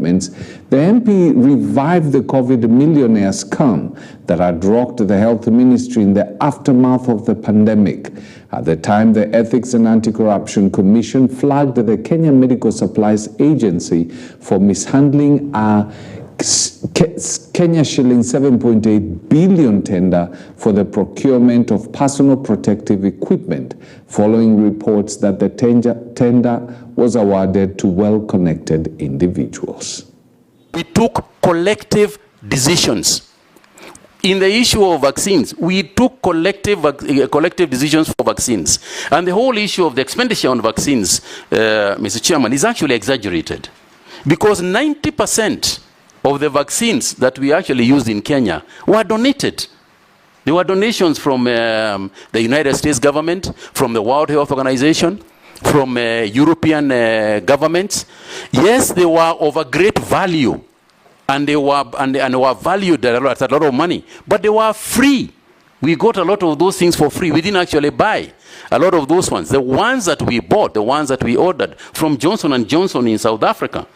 The MP revived the COVID millionaire scam that had rocked the health ministry in the aftermath of the pandemic. At the time, the Ethics and Anti-Corruption Commission flagged the Kenya Medical Supplies Agency for mishandling a Kenya shilling 7.8 billion tender for the procurement of personal protective equipment, following reports that the tender was awarded to well-connected individuals. We took collective decisions. In the issue of vaccines, we took collective decisions for vaccines. And the whole issue of the expenditure on vaccines, Mr. Chairman, is actually exaggerated. Because 90% of the vaccines that we actually used in Kenya were donated. They were donations from the United States government, from the World Health Organization, from European governments. Yes, they were of a great value, and they were valued at a lot of money, but they were free. We got a lot of those things for free. We didn't actually buy a lot of those ones. The ones that we bought, the ones that we ordered from Johnson & Johnson in South Africa.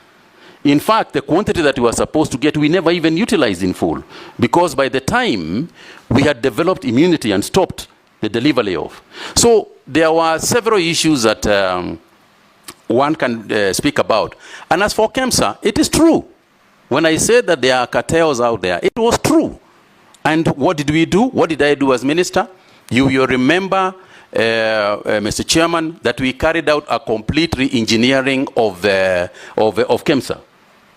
In fact, the quantity that we were supposed to get, we never even utilized in full, because by the time we had developed immunity and stopped the delivery of. So there were several issues that one can speak about. And as for KEMSA, it is true. When I said that there are cartels out there, it was true. And what did we do? What did I do as minister? You remember, Mr. Chairman, that we carried out a complete re-engineering of KEMSA.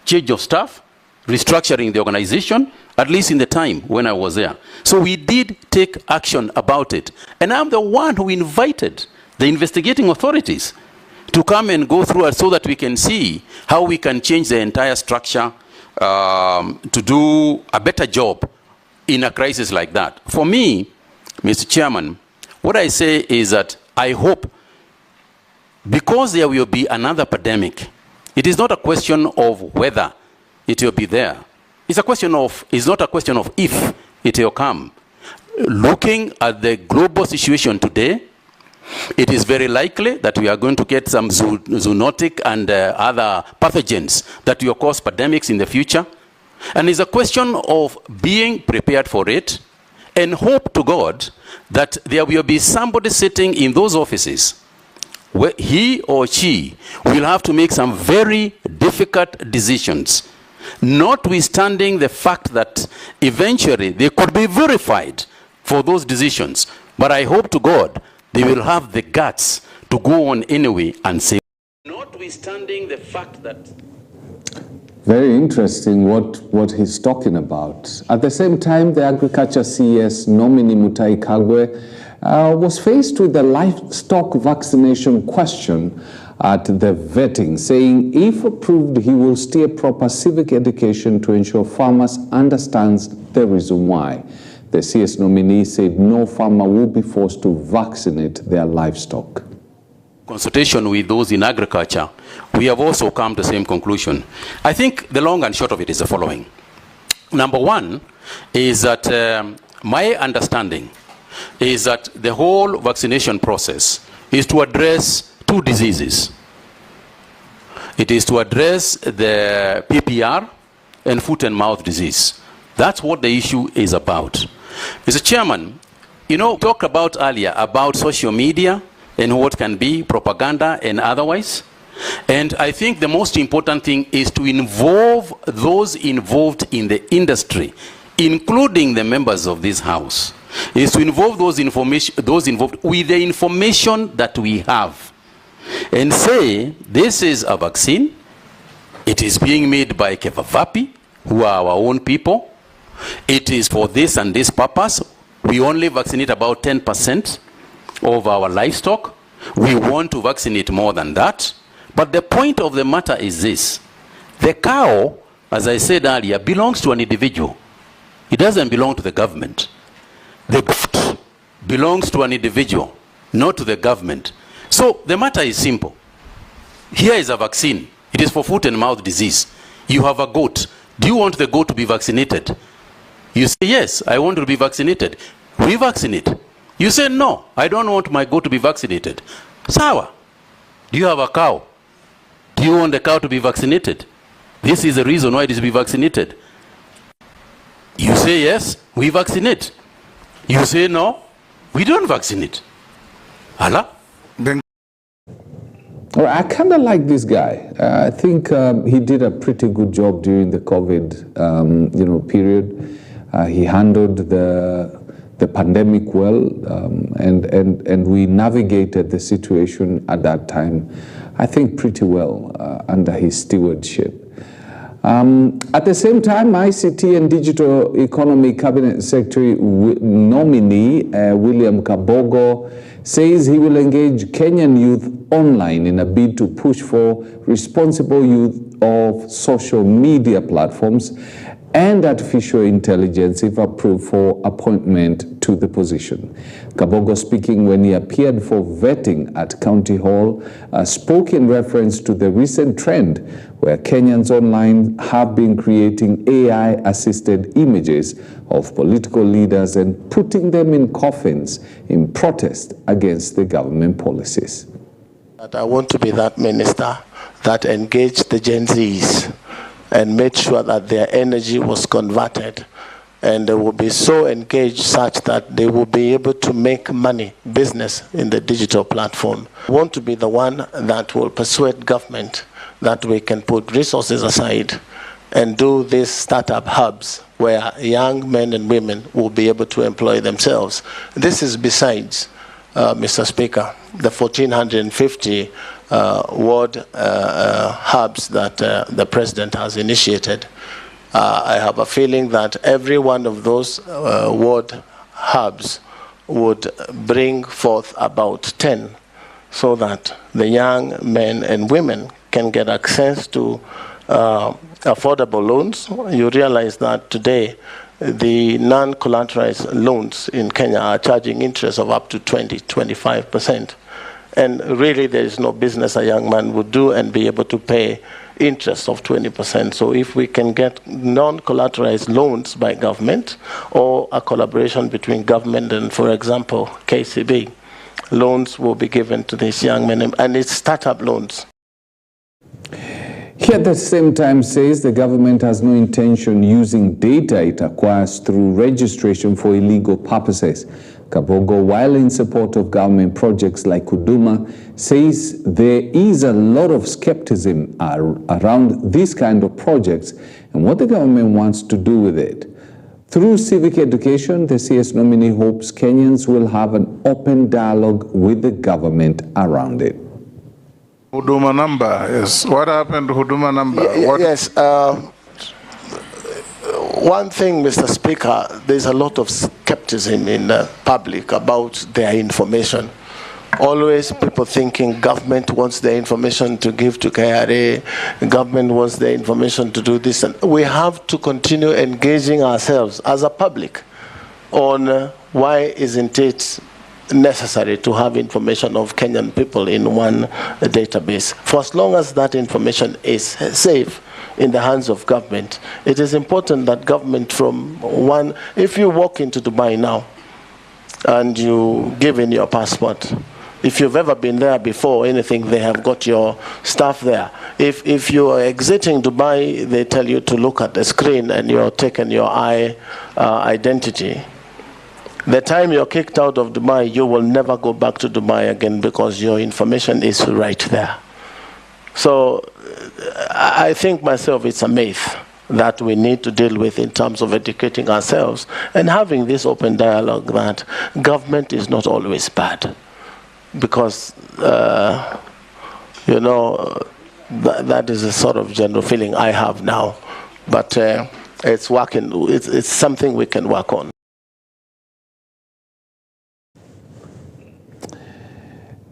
Change of staff, restructuring the organization, at least in the time when I was there. So we did take action about it. And I'm the one who invited the investigating authorities to come and go through it so that we can see how we can change the entire structure to do a better job in a crisis like that. For me, Mr. Chairman, what I say is that I hope, because there will be another pandemic, it is not a question of whether it will be there. It's not a question of if it will come. Looking at the global situation today, it is very likely that we are going to get some zoonotic and other pathogens that will cause pandemics in the future. And it's a question of being prepared for it and hope to God that there will be somebody sitting in those offices where he or she will have to make some very difficult decisions, notwithstanding the fact that eventually they could be verified for those decisions. But I hope to God they will have the guts to go on anyway and say, notwithstanding the fact that... Very interesting what he's talking about. At the same time, the Agriculture CS nominee Mutahi Kagwe was faced with the livestock vaccination question at the vetting, saying if approved, he will steer proper civic education to ensure farmers understand the reason why. The CS nominee said no farmer will be forced to vaccinate their livestock. Consultation with those in agriculture, we have also come to the same conclusion. I think the long and short of it is the following. Number one is that my understanding is that the whole vaccination process is to address two diseases. It is to address the PPR and foot and mouth disease. That's what the issue is about. Mr. Chairman, you know, we talked about earlier about social media and what can be propaganda and otherwise. And I think the most important thing is to involve those involved in the industry, including the members of this house, is to involve those involved with the information that we have and say, this is a vaccine, it is being made by Kevavapi, who are our own people, it is for this and this purpose, we only vaccinate about 10% of our livestock, we want to vaccinate more than that. But the point of the matter is this: the cow, as I said earlier, belongs to an individual. It doesn't belong to the government. The goat belongs to an individual, not to the government. So the matter is simple. Here is a vaccine. It is for foot and mouth disease. You have a goat. Do you want the goat to be vaccinated? You say, yes, I want to be vaccinated. We vaccinate. You say, no, I don't want my goat to be vaccinated. Sawa. Do you have a cow? Do you want the cow to be vaccinated? This is the reason why it is to be vaccinated. You say yes, we vaccinate. You say no, we don't vaccinate. Allah? Well, I kind of like this guy. I think he did a pretty good job during the COVID period. He handled the pandemic well, and we navigated the situation at that time, I think, pretty well under his stewardship. At the same time, ICT and Digital Economy Cabinet Secretary nominee William Kabogo says he will engage Kenyan youth online in a bid to push for responsible use of social media platforms and artificial intelligence if approved for appointment to the position. Kabogo, speaking when he appeared for vetting at County Hall, spoke in reference to the recent trend where Kenyans online have been creating AI-assisted images of political leaders and putting them in coffins in protest against the government policies. I want to be that minister that engaged the Gen Zs and made sure that their energy was converted, and they will be so engaged such that they will be able to make money, business in the digital platform. I want to be the one that will persuade government that we can put resources aside and do these startup hubs where young men and women will be able to employ themselves. This is besides, Mr. Speaker, the 1,450 ward hubs that the President has initiated. I have a feeling that every one of those ward hubs would bring forth about 10, so that the young men and women can get access to affordable loans. You realize that today the non-collateralized loans in Kenya are charging interest of up to 20–25%. And really there is no business a young man would do and be able to pay interest of 20%. So if we can get non-collateralized loans by government, or a collaboration between government and, for example, KCB, loans will be given to these young men, and it's startup loans. He at the same time says the government has no intention using data it acquires through registration for illegal purposes. Kabogo, while in support of government projects like Huduma, says there is a lot of skepticism around these kind of projects and what the government wants to do with it. Through civic education, the CS nominee hopes Kenyans will have an open dialogue with the government around it. Huduma number, yes. What happened to Huduma number? Yes. One thing, Mr. Speaker, there's a lot of skepticism in the public about their information. Always people thinking government wants their information to give to KRA, government wants their information to do this. And we have to continue engaging ourselves as a public on why isn't it necessary to have information of Kenyan people in one database. For as long as that information is safe in the hands of government, it is important that government from one, if you walk into Dubai now and you give in your passport, if you've ever been there before, anything, they have got your stuff there. If you are exiting Dubai, they tell you to look at the screen and you're taking your identity. The time you're kicked out of Dubai, you will never go back to Dubai again because your information is right there. So I think myself it's a myth that we need to deal with in terms of educating ourselves and having this open dialogue that government is not always bad. Because, you know, that is a sort of general feeling I have now. But it's working, it's something we can work on.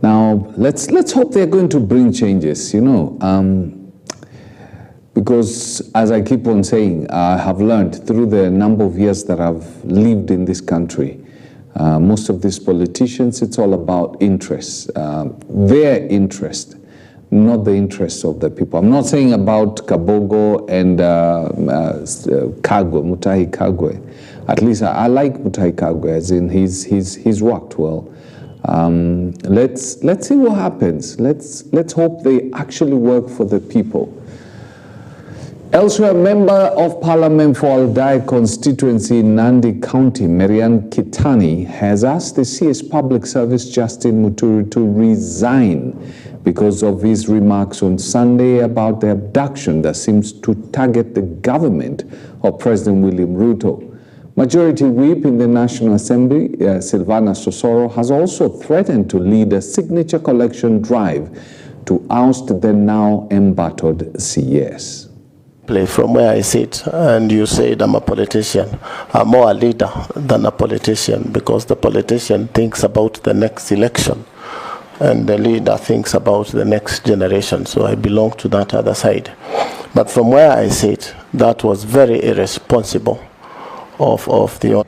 Now, let's hope they're going to bring changes, you know, because as I keep on saying, I have learned through the number of years that I've lived in this country, most of these politicians, it's all about interests, their interest, not the interests of the people. I'm not saying about Kabogo and Kagwe, Mutahi Kagwe. At least I like Mutahi Kagwe, as in he's worked well. Let's see what happens. Let's hope they actually work for the people. Elsewhere, Member of Parliament for Aldai constituency in Nandi County, Marian Kitani, has asked the CS Public Service Justin Muturi to resign because of his remarks on Sunday about the abduction that seems to target the government of President William Ruto. Majority Whip in the National Assembly, Silvana Sosoro, has also threatened to lead a signature collection drive to oust the now embattled CS. From where I sit, and you said I'm a politician. I'm more a leader than a politician, because the politician thinks about the next election and the leader thinks about the next generation. So I belong to that other side. But from where I sit, that was very irresponsible of the...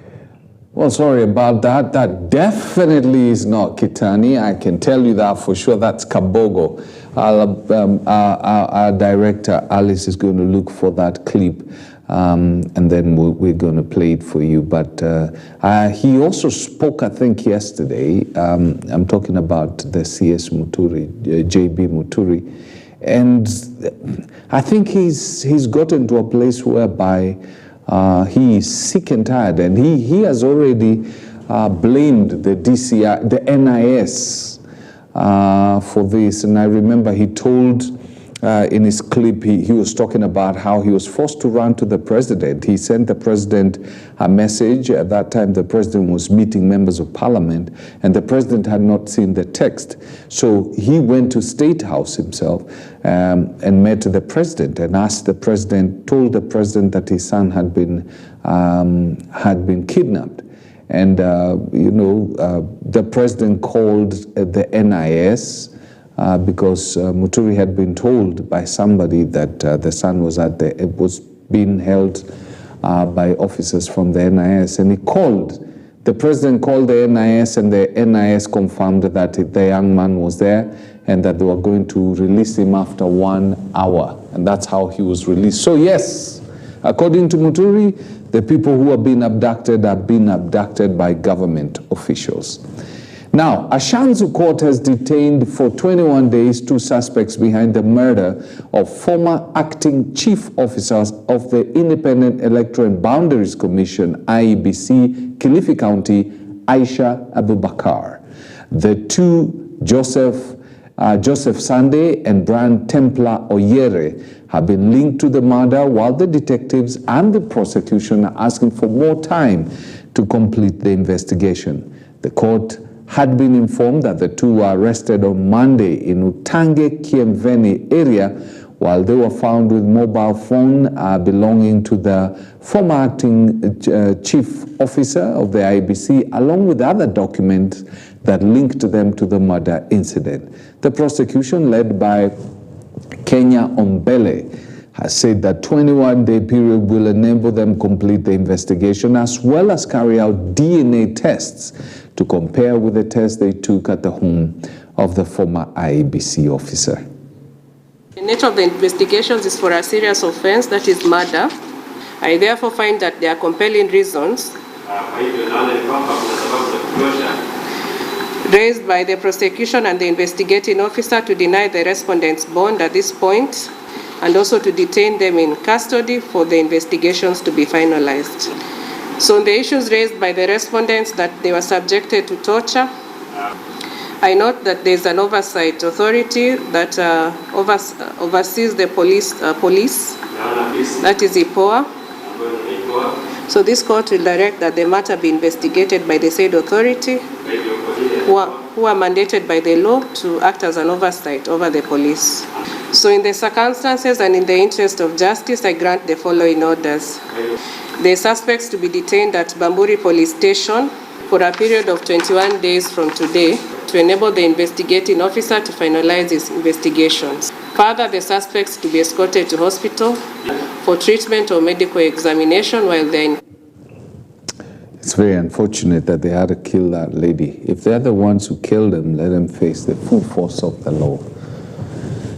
Well, sorry about that. That definitely is not Kitani. I can tell you that for sure. That's Kabogo. Our director, Alice, is going to look for that clip, and then we're going to play it for you. But he also spoke, I think, yesterday. I'm talking about the CS Muturi, JB Muturi. And I think he's gotten to a place whereby he is sick and tired, and he has already blamed the DCI, the NIS, for this. And I remember he told in his clip, he was talking about how he was forced to run to the president. He sent the president a message. At that time, the president was meeting members of parliament, and the president had not seen the text. So he went to State House himself and met the president and asked the president, told the president that his son had been kidnapped. And, the president called the NIS because Muturi had been told by somebody that the son was it was being held by officers from the NIS. And the president called the NIS, and the NIS confirmed that the young man was there and that they were going to release him after 1 hour. And that's how he was released. So yes, according to Muturi, the people who have been abducted by government officials. Now, Ashanzu Court has detained for 21 days 2 suspects behind the murder of former acting chief officers of the Independent Electoral and Boundaries Commission, IEBC, Kilifi County, Aisha Abubakar. The 2, Joseph Sunday and Brian Templar Oyere, have been linked to the murder, while the detectives and the prosecution are asking for more time to complete the investigation. The court had been informed that the 2 were arrested on Monday in Utange, Kiemveni area, while they were found with mobile phone belonging to the former acting chief officer of the IEBC, along with other documents that linked them to the murder incident. The prosecution, led by Kenya Ombele, has said that 21-day period will enable them complete the investigation, as well as carry out DNA tests to compare with the tests they took at the home of the former IEBC officer. The nature of the investigations is for a serious offense, that is murder. I therefore find that there are compelling reasons raised by the prosecution and the investigating officer to deny the respondents bond at this point, and also to detain them in custody for the investigations to be finalized. So the issues raised by the respondents, that they were subjected to torture, I note that there is an oversight authority that oversees the police, that is IPOA. So this court will direct that the matter be investigated by the said authority, who are mandated by the law to act as an oversight over the police. So in the circumstances and in the interest of justice, I grant the following orders. The suspects to be detained at Bamburi Police Station for a period of 21 days from today to enable the investigating officer to finalize his investigations. Further, the suspects to be escorted to hospital for treatment or medical examination while they're in. It's very unfortunate that they had to kill that lady. If they're the ones who killed them, let them face the full force of the law.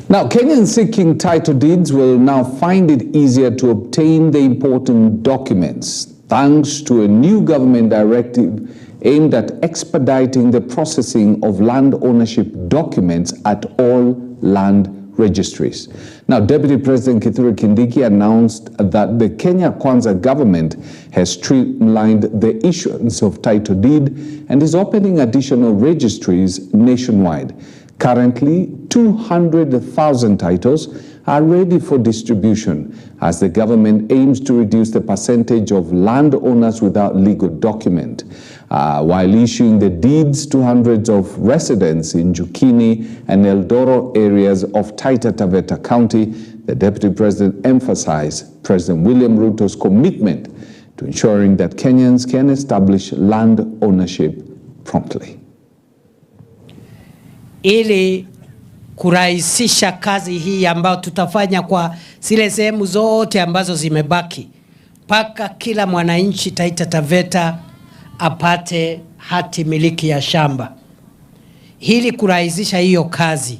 Now, Kenyans seeking title deeds will now find it easier to obtain the important documents, thanks to a new government directive aimed at expediting the processing of land ownership documents at all land registries. Now, Deputy President Kithure Kindiki announced that the Kenya Kwanza government has streamlined the issuance of title deed and is opening additional registries nationwide. Currently, 200,000 titles are ready for distribution as the government aims to reduce the percentage of landowners without legal document. While issuing the deeds to hundreds of residents in Jukini and Eldoro areas of Taita Taveta County, the Deputy President emphasized President William Ruto's commitment to ensuring that Kenyans can establish land ownership promptly. Ili kurahisisha kazi hii ambayo tutafanya kwa zile sehemu zote ambazo zimebaki, mpaka kila mwananchi Taita Taveta apate hati miliki ya shamba. Hili kurahisisha hiyo kazi.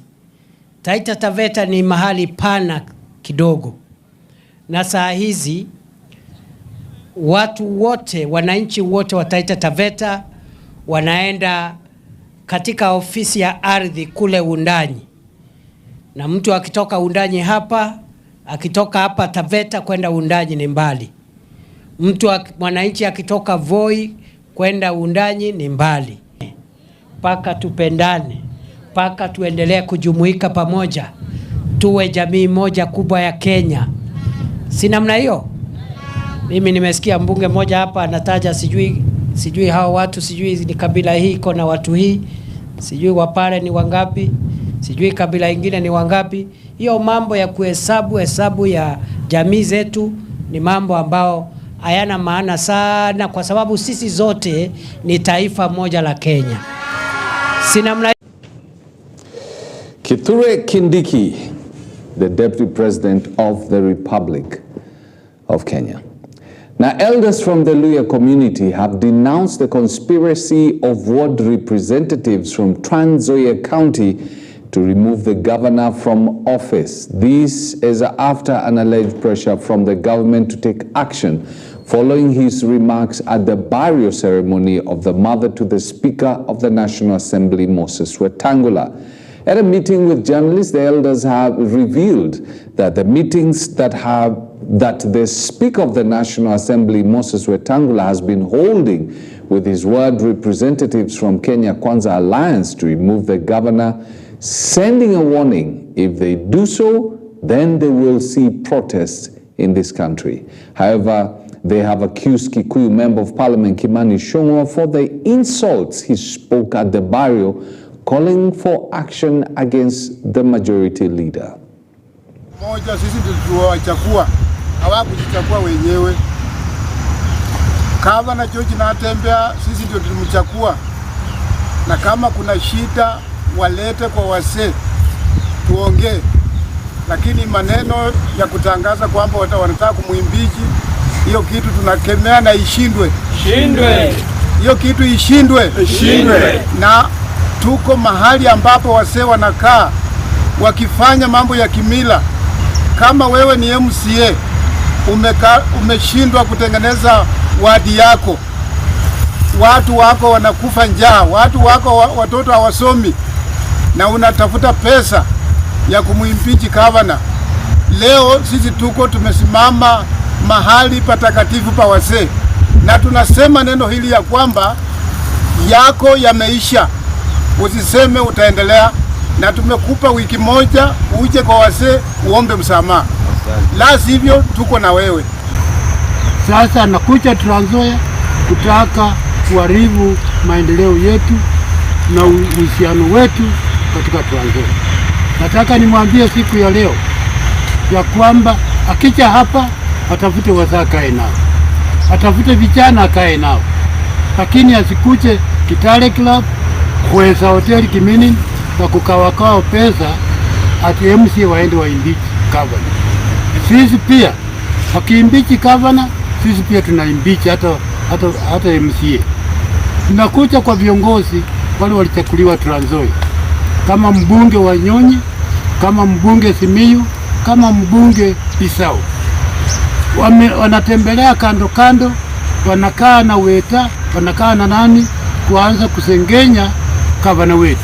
Taita Taveta ni mahali pana kidogo, na saa hizi watu wote, wananchi wote wa Taita Taveta wanaenda katika ofisi ya ardhi kule Undanyi, na mtu akitoka Undanyi hapa, akitoka hapa Taveta kwenda Undanyi ni mbali. Mwananchi akitoka Voi kwenda Undanyi ni mbali. Paka tupendane, paka tuendelee kujumuika pamoja, tuwe jamii moja kubwa ya Kenya. Si namna hiyo? Mimi nimesikia mbunge moja hapa anataja sijui hao watu, sijui ni kabila hii iko na watu hii, sijui Wapare ni wangapi, sijui kabila ingine ni wangapi. Hiyo mambo ya hesabu ya jamii zetu ni mambo ambao hayana maana sana, kwa sababu sisi zote ni taifa moja la Kenya. Sinamna. Kithure Kindiki, the Deputy President of the Republic of Kenya. Now, elders from the Luhya community have denounced the conspiracy of ward representatives from Trans Nzoia County to remove the governor from office. This is after an alleged pressure from the government to take action following his remarks at the burial ceremony of the mother to the Speaker of the National Assembly, Moses Wetangula. At a meeting with journalists, the elders have revealed that the meetings that the Speaker of the National Assembly, Moses Wetangula, has been holding with his ward representatives from Kenya Kwanza Alliance to remove the governor, sending a warning: if they do so, then they will see protests in this country. However, they have accused Kikuyu Member of Parliament Kimani Ichung'wah for the insults he spoke at the burial, calling for action against the majority leader. Moja, sisi tuliwachagua, hawakujichagua wenyewe. Gavana George Natembeya, sisi ndio tulimchagua, na kama kuna shida walete kwa wazee tuongee. Lakini maneno ya kutangaza kwamba wanataka kumuimbichi, hiyo kitu tunakemea na ishindwe. Hiyo kitu ishindwe. Na tuko mahali ambapo wazee wanakaa wakifanya mambo ya kimila. Kama wewe ni MCA umeshindwa kutengeneza wadi yako, watu wako wanakufa njaa, watu wako watoto hawasomi, na unatafuta pesa ya kumuimpeach governor. Leo sisi tumesimama mahali patakatifu pa wazee, na tunasema neno hili ya kwamba yako yameisha, usiseme utaendelea, na tumekupa wiki moja uje kwa wazee uombe msamaha, la sivyo tuko na wewe. Sasa nakuja Trans Nzoia kutaka kuharibu maendeleo yetu na uhusiano wetu katika Trans Nzoia. Nataka nimwambie siku ya leo ya kwamba akija hapa atafute wazee kae nao, atafute vijana kae nao, lakini asikuje Kitale Club, Kweza Hotel Kimini na kukawakao pesa ati MCA waende waimbichi governor. Sisi pia wakiimbichi governor, sisi pia tunaimbichi hata MCA. Tunakuja kwa viongozi wale walichakuliwa Trans Nzoia, kama mbunge wa Nyonyi, kama mbunge Simiyu, kama mbunge Bisau. Wanatembelea kando, wanakaa na Weta, wanakaa na nani, kuanza kusengenya gavana wetu.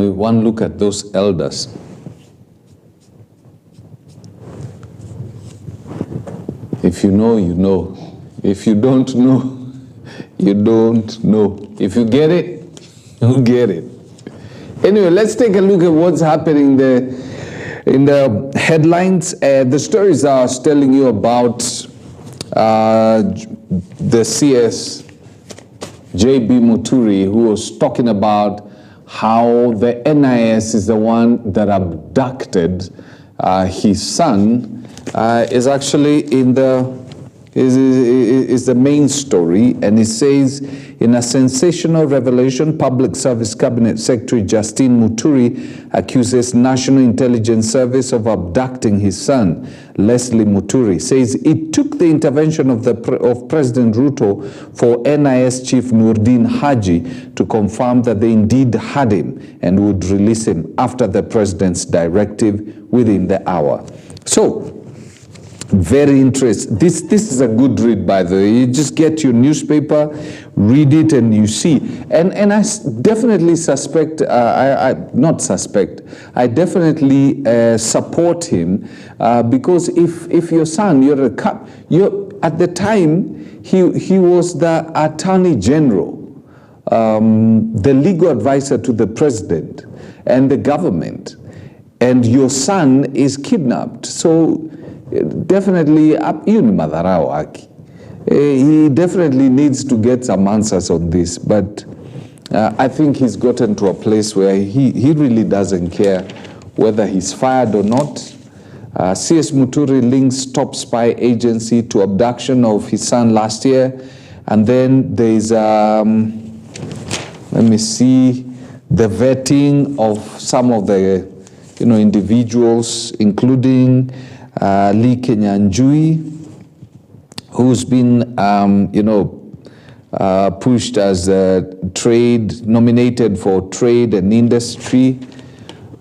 know, one look at those elders. If you know, you know. If you don't know, you don't know. If you get it, you get it. Anyway, let's take a look at what's happening there in the headlines. The stories I was telling you about the CS J.B. Muturi, who was talking about how the NIS is the one that abducted his son, is actually in is the main story, and it says, in a sensational revelation, Public Service Cabinet Secretary Justine Muturi accuses National Intelligence Service of abducting his son. Leslie Muturi says it took the intervention of President Ruto for NIS Chief Nurdin Haji to confirm that they indeed had him and would release him after the President's directive within the hour. So, very interesting. This is a good read, by the way. You just get your newspaper, read it, and you see. And I definitely suspect, I definitely support him because if your son, at the time he was the Attorney General, the legal advisor to the President and the government, and your son is kidnapped. So definitely, he definitely needs to get some answers on this, but I think he's gotten to a place where he really doesn't care whether he's fired or not. CS Muturi links top spy agency to abduction of his son last year, and then there's, let me see, the vetting of some of the individuals, including Lee Kenyanjui, who's been, pushed as nominated for trade and industry.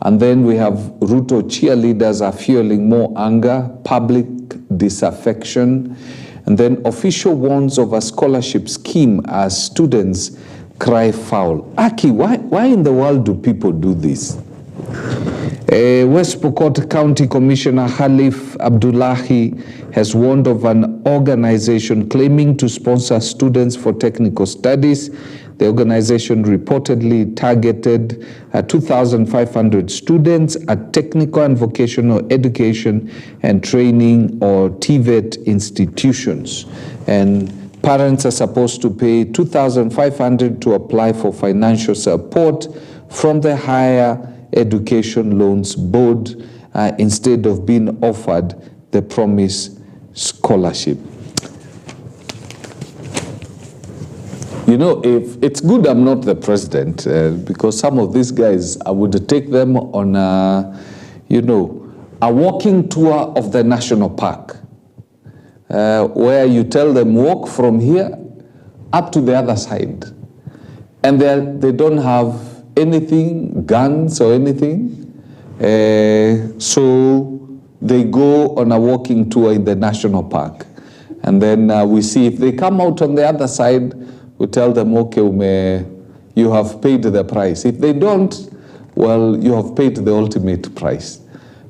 And then we have Ruto cheerleaders are fueling more anger, public disaffection. And then official warns of a scholarship scheme as students cry foul. Aki, why in the world do people do this? West Pokot County Commissioner Halif Abdullahi has warned of an organization claiming to sponsor students for technical studies. The organization reportedly targeted 2,500 students at technical and vocational education and training or TVET institutions. And parents are supposed to pay 2,500 to apply for financial support from the Higher Education Loans Board instead of being offered the promised scholarship. If it's good I'm not the president, because some of these guys, I would take them on a walking tour of the national park, where you tell them walk from here up to the other side, and they don't have anything, guns or anything, so they go on a walking tour in the national park, and then we see if they come out on the other side, we tell them, okay, you have paid the price. If they don't, well, you have paid the ultimate price.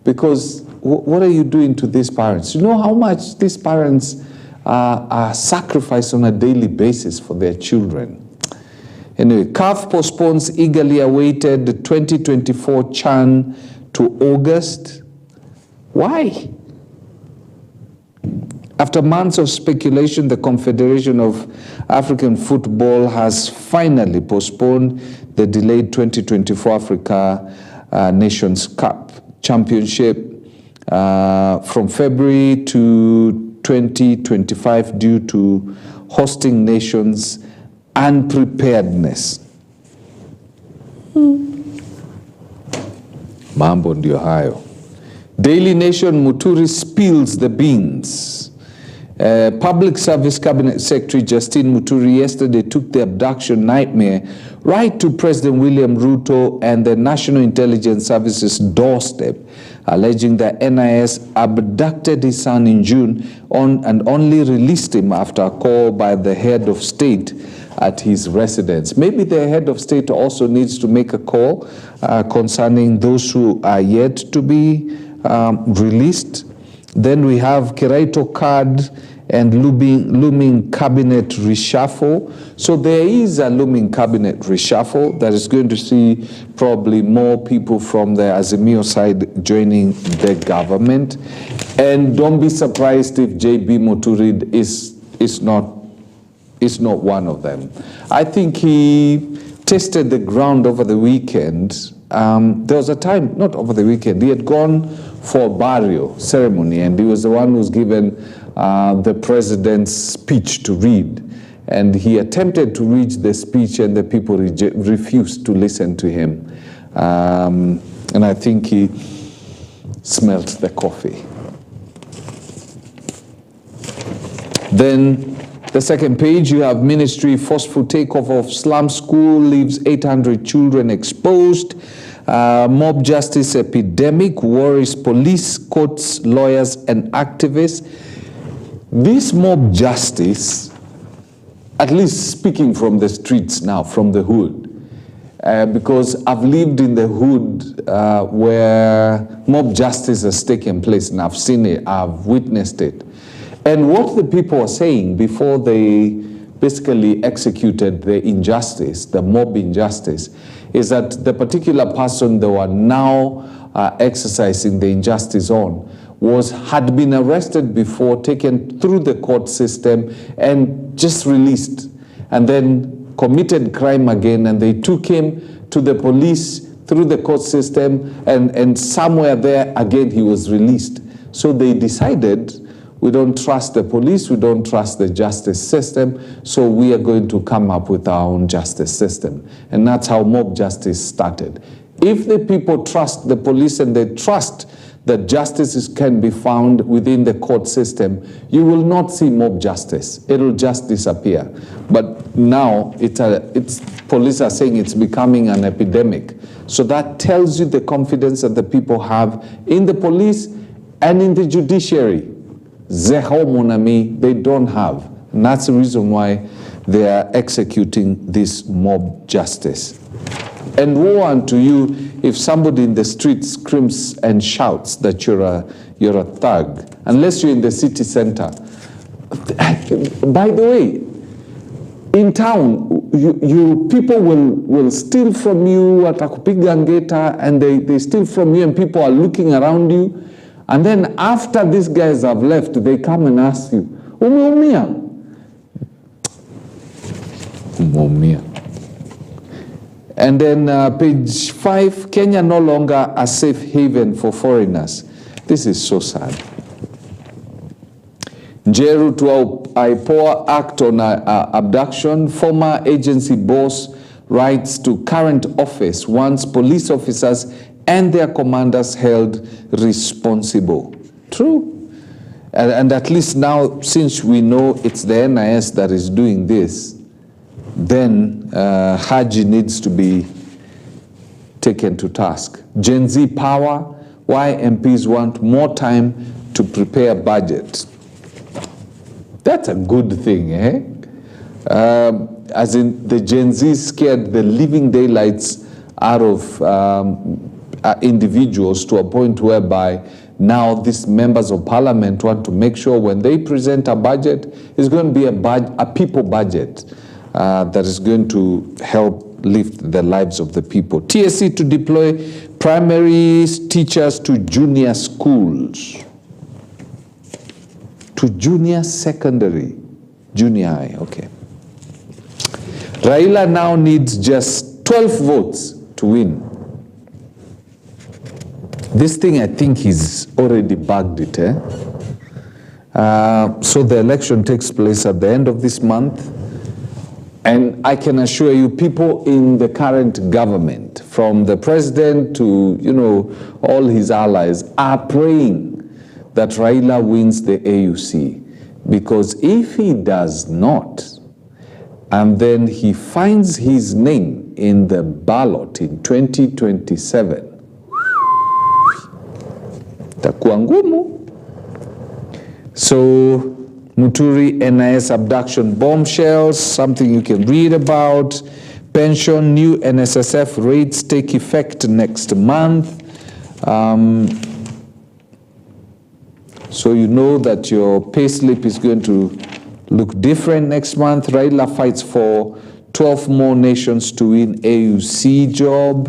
Because what are you doing to these parents? You know how much these parents are sacrificed on a daily basis for their children. Anyway, CAF postpones eagerly awaited 2024 CHAN to August. Why? After months of speculation, the Confederation of African Football has finally postponed the delayed 2024 Africa Nations Cup Championship from February to 2025 due to hosting nations' unpreparedness. Mambo ndio hayo. Daily Nation, Muturi spills the beans. Public Service Cabinet Secretary Justine Muturi yesterday took the abduction nightmare right to President William Ruto and the National Intelligence Service's doorstep alleging that NIS abducted his son in June and only released him after a call by the head of state at his residence. Maybe the head of state also needs to make a call concerning those who are yet to be released. Then we have Kiraito card and looming cabinet reshuffle. So there is a looming cabinet reshuffle that is going to see probably more people from the Azimio side joining the government. And don't be surprised if JB Moturid is not one of them. I think he tested the ground over the weekend. There was a time, not over the weekend, he had gone for a burial ceremony, and he was the one who was given the president's speech to read. And he attempted to read the speech, and the people refused to listen to him. And I think he smelt the coffee. Then the second page, you have ministry forceful takeover of slum school leaves 800 children exposed. Mob justice epidemic worries police, courts, lawyers, and activists. This mob justice, at least speaking from the streets now, from the hood, because I've lived in the hood where mob justice has taken place, and I've seen it, I've witnessed it. And what the people are saying before they basically executed the injustice, the mob injustice, is that the particular person they were now exercising the injustice on had been arrested before, taken through the court system, and just released, and then committed crime again, and they took him to the police through the court system, and somewhere there again he was released. So they decided, we don't trust the police, we don't trust the justice system, so we are going to come up with our own justice system. And that's how mob justice started. If the people trust the police and they trust that justice can be found within the court system, you will not see mob justice. It'll just disappear. But now police are saying it's becoming an epidemic. So that tells you the confidence that the people have in the police and in the judiciary. They don't have. And that's the reason why they are executing this mob justice. And woe unto you if somebody in the street screams and shouts that you're a thug, unless you're in the city center. By the way, in town, people will steal from you, watakupiga ngeta, and they steal from you, and people are looking around you. And then after these guys have left, they come and ask you, umeumia? Umeumia. And then page 5, Kenya no longer a safe haven for foreigners. This is so sad. Njeru to IPOA act on abduction. Former agency boss writes to current office wants police officers and their commanders held responsible. True. And at least now, since we know it's the NIS that is doing this, then Haji needs to be taken to task. Gen Z power, why MPs want more time to prepare budget. That's a good thing, eh? As in the Gen Z scared the living daylights out of individuals to a point whereby now these members of parliament want to make sure when they present a budget, it's going to be a people budget that is going to help lift the lives of the people. TSC to deploy primary teachers to junior schools, to junior secondary, junior high, okay. Raila now needs just 12 votes to win. This thing, I think he's already bagged it. So the election takes place at the end of this month. And I can assure you, people in the current government, from the president to, all his allies, are praying that Raila wins the AUC. Because if he does not, and then he finds his name in the ballot in 2027, Itakuwa ngumu. So Muturi NIS abduction bombshells, something you can read about. Pension, new NSSF rates take effect next month. So you know that your pay slip is going to look different next month. Raila fights for 12 more nations to win AUC job.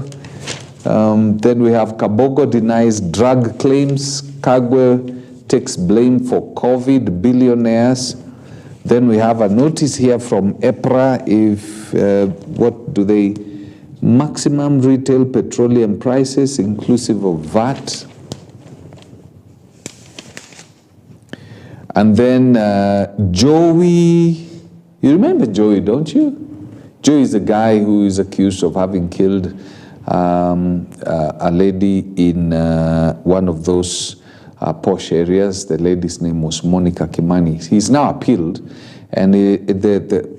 Then we have Kabogo denies drug claims. Kagwe takes blame for COVID, billionaires. Then we have a notice here from EPRA, if, what do they, maximum retail petroleum prices inclusive of VAT. And then Joey, you remember Joey, don't you? Joey is the guy who is accused of having killed a lady in one of those posh areas. The lady's name was Monica Kimani. He's now appealed, and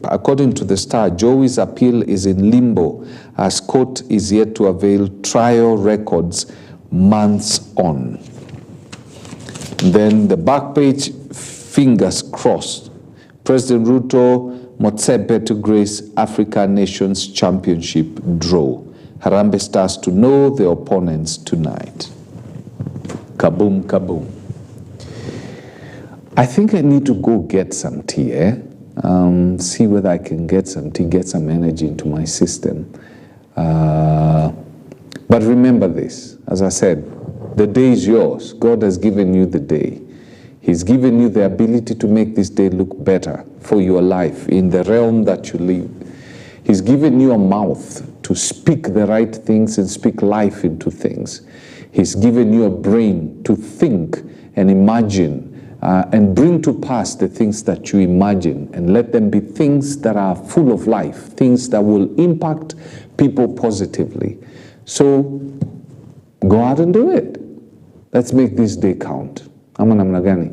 according to the Star, Joey's appeal is in limbo as court is yet to avail trial records months on. Then the back page, fingers crossed. President Ruto, Motsepe to grace Africa Nations Championship draw. Harambee Stars to know their opponents tonight. Kaboom, kaboom. I think I need to go get some tea, see whether I can get some tea, get some energy into my system. But remember this, as I said, the day is yours. God has given you the day. He's given you the ability to make this day look better for your life in the realm that you live. He's given you a mouth to speak the right things and speak life into things. He's given you a brain to think and imagine and bring to pass the things that you imagine, and let them be things that are full of life, things that will impact people positively. So go out and do it. Let's make this day count. Ama namna gani?